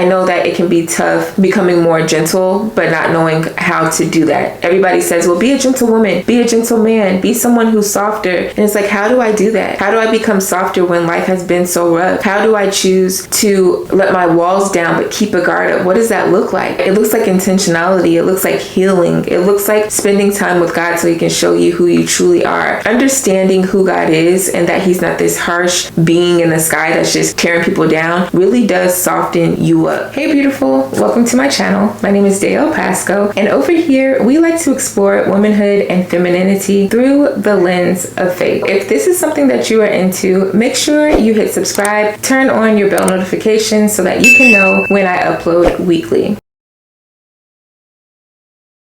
I know that it can be tough becoming more gentle, but not knowing how to do that. Everybody says, well, be a gentle woman, be a gentle man, be someone who's softer. And it's like, how do I do that? How do I become softer when life has been so rough? How do I choose to let my walls down but keep a guard up? What does that look like? It looks like intentionality. It looks like healing. It looks like spending time with God so he can show you who you truly are. Understanding who God is and that he's not this harsh being in the sky that's just tearing people down really does soften you up. Hey beautiful, welcome to my channel. My name is Dale Pasco, and over here we like to explore womanhood and femininity through the lens of faith. If this is something that you are into, make sure you hit subscribe, turn on your bell notifications so that you can know when I upload weekly.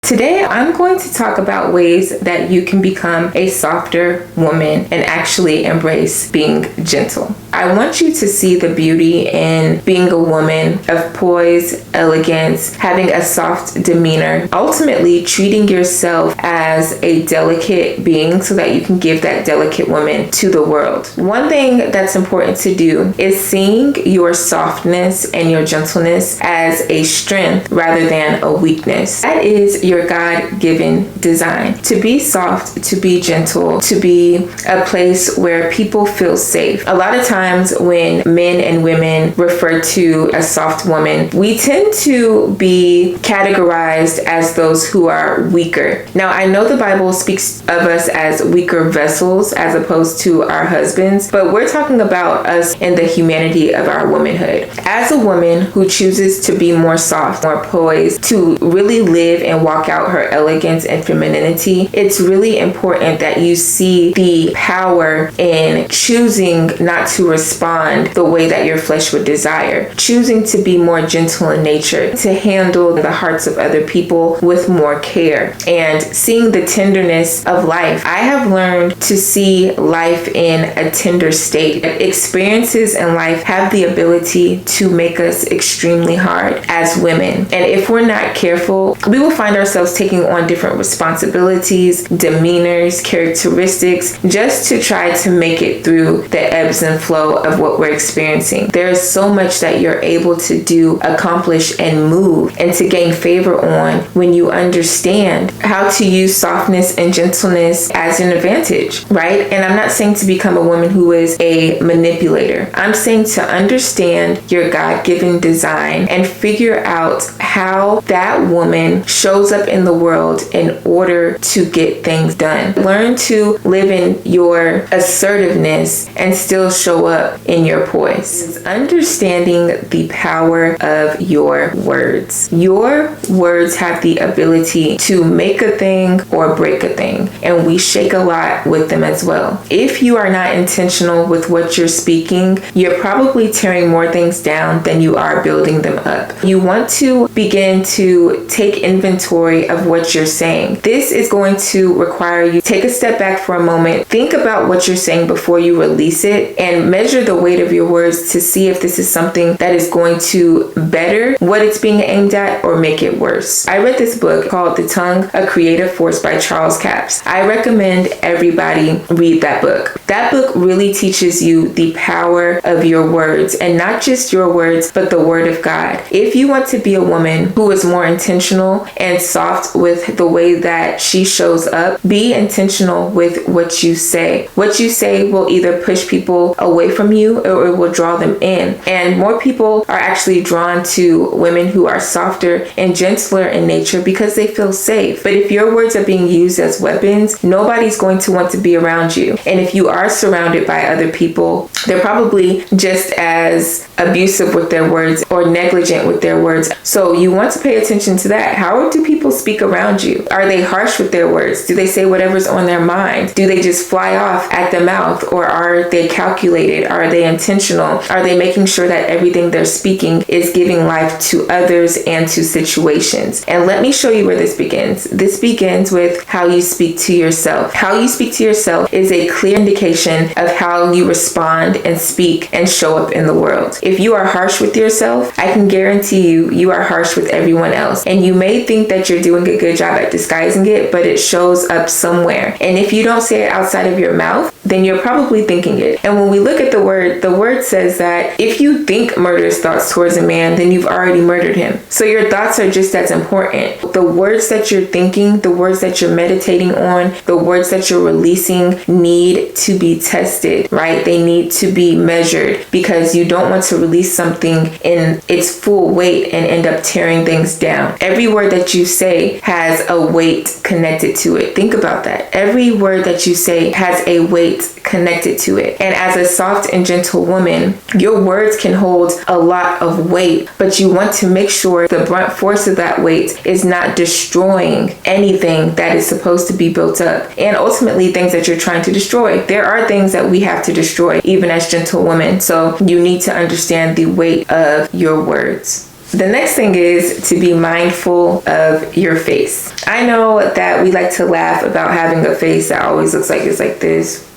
Today, I'm going to talk about ways that you can become a softer woman and actually embrace being gentle. I want you to see the beauty in being a woman of poise, elegance, having a soft demeanor, ultimately treating yourself as a delicate being so that you can give that delicate woman to the world. One thing that's important to do is seeing your softness and your gentleness as a strength rather than a weakness. That is your God-given design. To be soft, to be gentle, to be a place where people feel safe. A lot of times when men and women refer to a soft woman, we tend to be categorized as those who are weaker. Now, I know the Bible speaks of us as weaker vessels as opposed to our husbands, but we're talking about us in the humanity of our womanhood. As a woman who chooses to be more soft, more poised, to really live and walk out her elegance and femininity, it's really important that you see the power in choosing not to respond the way that your flesh would desire, choosing to be more gentle in nature, to handle the hearts of other people with more care, and seeing the tenderness of life. I have learned to see life in a tender state. Experiences in life have the ability to make us extremely hard as women, and if we're not careful, we will find ourselves taking on different responsibilities, demeanors, characteristics, just to try to make it through the ebbs and flow of what we're experiencing. There is so much that you're able to do, accomplish, and move, and to gain favor on when you understand how to use softness and gentleness as an advantage, right? And I'm not saying to become a woman who is a manipulator. I'm saying to understand your God-given design and figure out how that woman shows up in the world in order to get things done. Learn to live in your assertiveness and still show up in your poise. Understanding the power of your words. Your words have the ability to make a thing or break a thing, and we shake a lot with them as well. If you are not intentional with what you're speaking, you're probably tearing more things down than you are building them up. You want to begin to take inventory of what you're saying. This is going to require you to take a step back for a moment, think about what you're saying before you release it, and measure the weight of your words to see if this is something that is going to better what it's being aimed at or make it worse. I read this book called The Tongue, A Creative Force by Charles Capps. I recommend everybody read that book. That book really teaches you the power of your words, and not just your words, but the word of God. If you want to be a woman who is more intentional and soft with the way that she shows up, be intentional with what you say. What you say will either push people away from you or it will draw them in. And more people are actually drawn to women who are softer and gentler in nature because they feel safe. But if your words are being used as weapons, nobody's going to want to be around you. And if you are surrounded by other people, they're probably just as abusive with their words or negligent with their words. So you want to pay attention to that. How do people speak around you? Are they harsh with their words? Do they say whatever's on their mind? Do they just fly off at the mouth? Or are they calculated? Are they intentional? Are they making sure that everything they're speaking is giving life to others and to situations? And let me show you where this begins. This begins with how you speak to yourself. How you speak to yourself is a clear indication of how you respond and speak and show up in the world. If you are harsh with yourself, I can guarantee you are harsh with everyone else. And you may think that you're doing a good job at disguising it, but it shows up somewhere. And if you don't say it outside of your mouth, then you're probably thinking it. And when we look at the word says that if you think murderous thoughts towards a man, then you've already murdered him. So your thoughts are just as important. The words that you're thinking, the words that you're meditating on, the words that you're releasing need to be tested, right? They need to be measured, because you don't want to release something in its full weight and end up tearing things down. Every word that you say has a weight connected to it. Think about that. Every word that you say has a weight connected to it. And as a soft and gentle woman, your words can hold a lot of weight, but you want to make sure the brunt force of that weight is not destroying anything that is supposed to be built up, and ultimately things that you're trying to destroy. There are things that we have to destroy even as gentle women, so you need to understand the weight of your words. The next thing is to be mindful of your face. I know that we like to laugh about having a face that always looks like it's like this.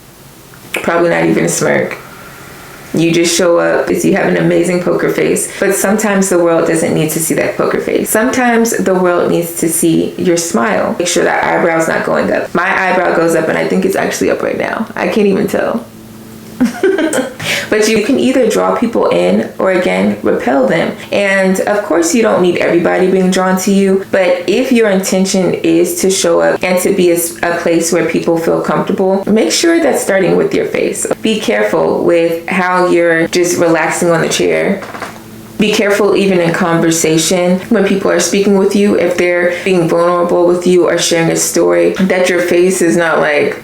Probably not even a smirk. You just show up as you have an amazing poker face. But sometimes the world doesn't need to see that poker face. Sometimes the world needs to see your smile. Make sure that eyebrow's not going up. My eyebrow goes up, and I think it's actually up right now. I can't even tell. But you can either draw people in or, again, repel them. And of course, you don't need everybody being drawn to you. But if your intention is to show up and to be a place where people feel comfortable, make sure that's starting with your face. Be careful with how you're just relaxing on the chair. Be careful even in conversation when people are speaking with you, if they're being vulnerable with you or sharing a story, that your face is not like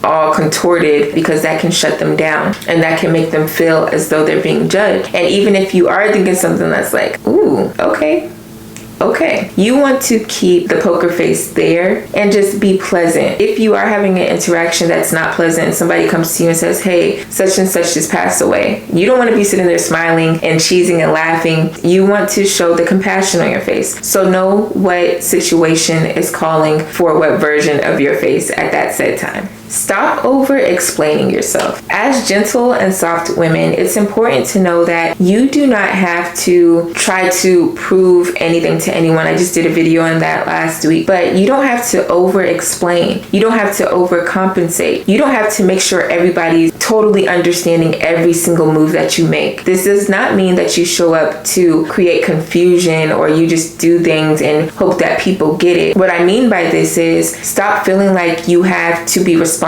all contorted, because that can shut them down and that can make them feel as though they're being judged. And even if you are thinking something that's like, ooh, okay, you want to keep the poker face there and just be pleasant. If you are having an interaction that's not pleasant, somebody comes to you and says, hey, such and such just passed away. You don't want to be sitting there smiling and cheesing and laughing. You want to show the compassion on your face. So know what situation is calling for what version of your face at that said time. Stop over explaining yourself. As gentle and soft women, it's important to know that you do not have to try to prove anything to anyone. I just did a video on that last week, but you don't have to over explain. You don't have to overcompensate. You don't have to make sure everybody's totally understanding every single move that you make. This does not mean that you show up to create confusion or you just do things and hope that people get it. What I mean by this is stop feeling like you have to be responsible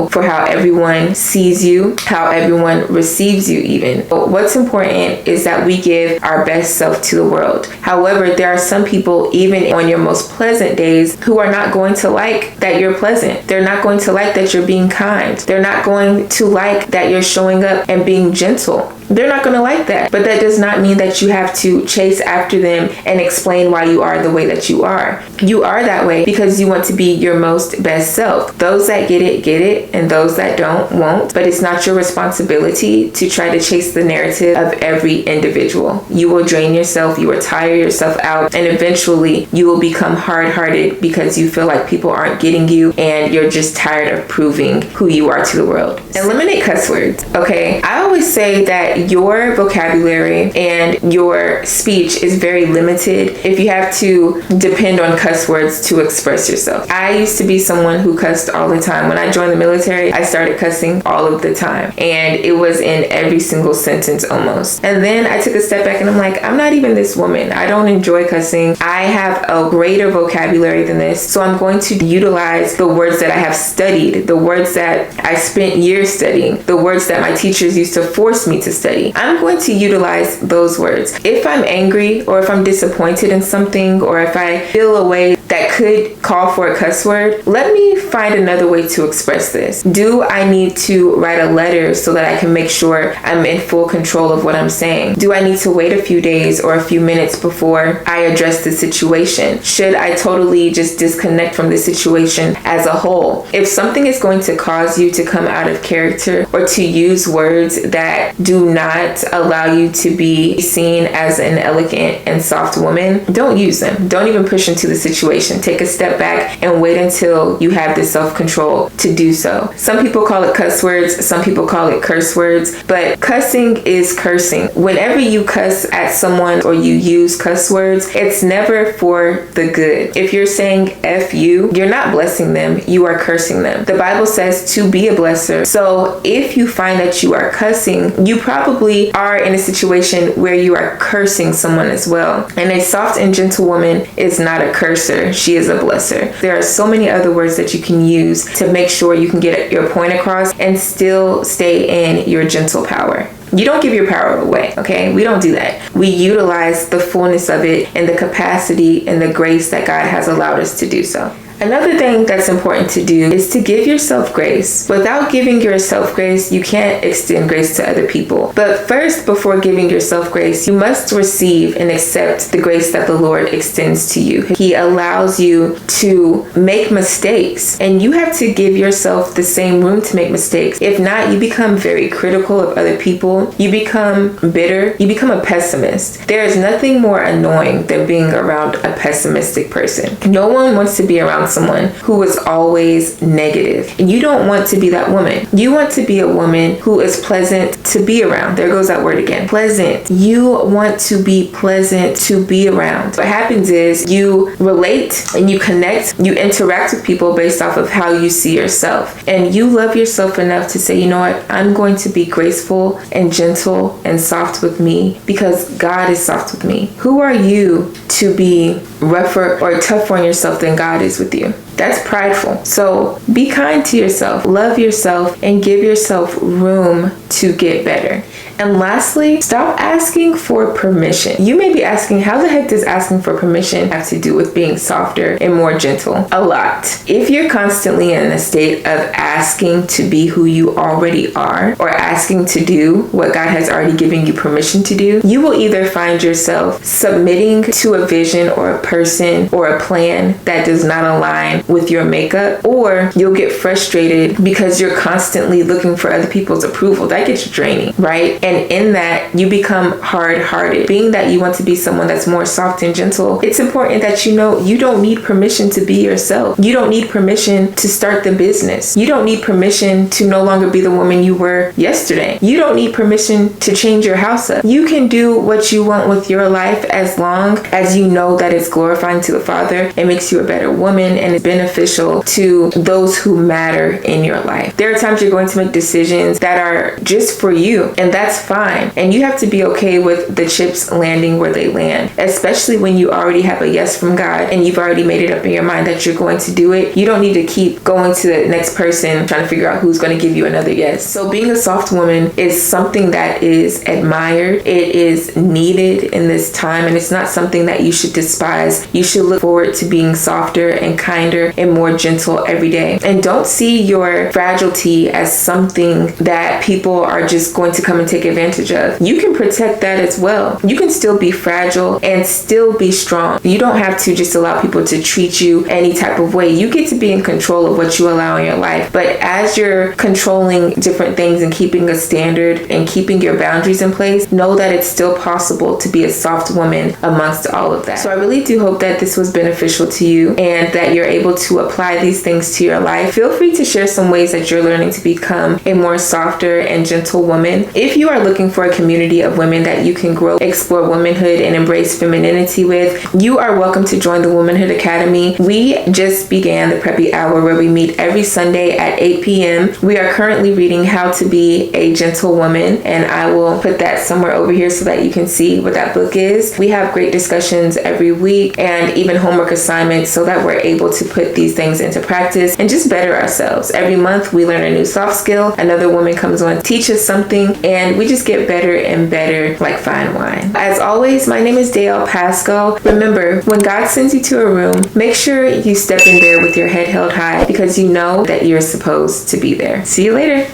for how everyone sees you, how everyone receives you even. But what's important is that we give our best self to the world. However, there are some people, even on your most pleasant days, who are not going to like that you're pleasant. They're not going to like that you're being kind. They're not going to like that you're showing up and being gentle. They're not going to like that. But that does not mean that you have to chase after them and explain why you are the way that you are. You are that way because you want to be your most best self. Those that get it, and those that don't, won't. But it's not your responsibility to try to chase the narrative of every individual. You will drain yourself, you will tire yourself out, and eventually you will become hard-hearted because you feel like people aren't getting you and you're just tired of proving who you are to the world. Eliminate cuss words, okay? I always say that your vocabulary and your speech is very limited if you have to depend on cuss words to express yourself. I used to be someone who cussed all the time. When I joined the military, I started cussing all of the time, and it was in every single sentence almost. And then I took a step back and I'm like, I'm not even this woman. I don't enjoy cussing. I have a greater vocabulary than this, so I'm going to utilize the words that I have studied, the words that I spent years studying, the words that my teachers used to force me to study. I'm going to utilize those words. If I'm angry or if I'm disappointed in something or if I feel a way that could call for a cuss word, let me find another way to express this. Do I need to write a letter so that I can make sure I'm in full control of what I'm saying? Do I need to wait a few days or a few minutes before I address the situation? Should I totally just disconnect from the situation as a whole? If something is going to cause you to come out of character or to use words that do not allow you to be seen as an elegant and soft woman, don't use them. Don't even push into the situation situation. Take a step back and wait until you have the self-control to do so. Some people call it cuss words, some people call it curse words, but cussing is cursing. Whenever you cuss at someone or you use cuss words, it's never for the good. If you're saying F you, you're not blessing them, you are cursing them. The Bible says to be a blesser. So if you find that you are cussing, you probably are in a situation where you are cursing someone as well. And a soft and gentle woman is not a curser, she is a blesser. There are so many other words that you can use to make sure you can get your point across and still stay in your gentle power. You don't give your power away, okay? We don't do that. We utilize the fullness of it and the capacity and the grace that God has allowed us to do so. Another thing that's important to do is to give yourself grace. Without giving yourself grace, you can't extend grace to other people. But first, before giving yourself grace, you must receive and accept the grace that the Lord extends to you. He allows you to make mistakes, and you have to give yourself the same room to make mistakes. If not, you become very critical of other people. You become bitter. You become a pessimist. There is nothing more annoying than being around a pessimistic person. No one wants to be around someone who is always negative. And you don't want to be that woman. You want to be a woman who is pleasant to be around. There goes that word again. Pleasant. You want to be pleasant to be around. What happens is you relate and you connect, you interact with people based off of how you see yourself. And you love yourself enough to say, you know what, I'm going to be graceful and gentle and soft with me because God is soft with me. Who are you to be rougher or tougher on yourself than God is with you? That's prideful. So be kind to yourself, love yourself, and give yourself room to get better. And lastly, stop asking for permission. You may be asking, how the heck does asking for permission have to do with being softer and more gentle? A lot. If you're constantly in a state of asking to be who you already are, or asking to do what God has already given you permission to do, you will either find yourself submitting to a vision or a person or a plan that does not align with your makeup, or you'll get frustrated because you're constantly looking for other people's approval. That gets draining, right? And in that, you become hard-hearted. Being that you want to be someone that's more soft and gentle, it's important that you know you don't need permission to be yourself. You don't need permission to start the business. You don't need permission to no longer be the woman you were yesterday. You don't need permission to change your house up. You can do what you want with your life as long as you know that it's glorifying to the Father. It makes you a better woman and it's beneficial to those who matter in your life. There are times you're going to make decisions that are just for you, and that's fine. And you have to be okay with the chips landing where they land, especially when you already have a yes from God and you've already made it up in your mind that you're going to do it. You don't need to keep going to the next person trying to figure out who's going to give you another yes. So being a soft woman is something that is admired. It is needed in this time, and it's not something that you should despise. You should look forward to being softer and kinder and more gentle every day. And don't see your fragility as something that people are just going to come and take advantage of. You can protect that as well. You can still be fragile and still be strong. You don't have to just allow people to treat you any type of way. You get to be in control of what you allow in your life. But as you're controlling different things and keeping a standard and keeping your boundaries in place, know that it's still possible to be a soft woman amongst all of that. So I really do hope that this was beneficial to you and that you're able to apply these things to your life. Feel free to share some ways that you're learning to become a more softer and gentle woman. If you are looking for a community of women that you can grow, explore womanhood, and embrace femininity with, you are welcome to join the Womanhood Academy. We just began the Preppy Hour where we meet every Sunday at 8 p.m. We are currently reading How to Be a Gentle Woman, and I will put that somewhere over here so that you can see what that book is. We have great discussions every week and even homework assignments so that we're able to put these things into practice and just better ourselves. Every month we learn a new soft skill. Another woman comes on, teaches something, and we just get better and better like fine wine. As always, my name is Dale Pasco. Remember, when God sends you to a room, make sure you step in there with your head held high because you know that you're supposed to be there. See you later.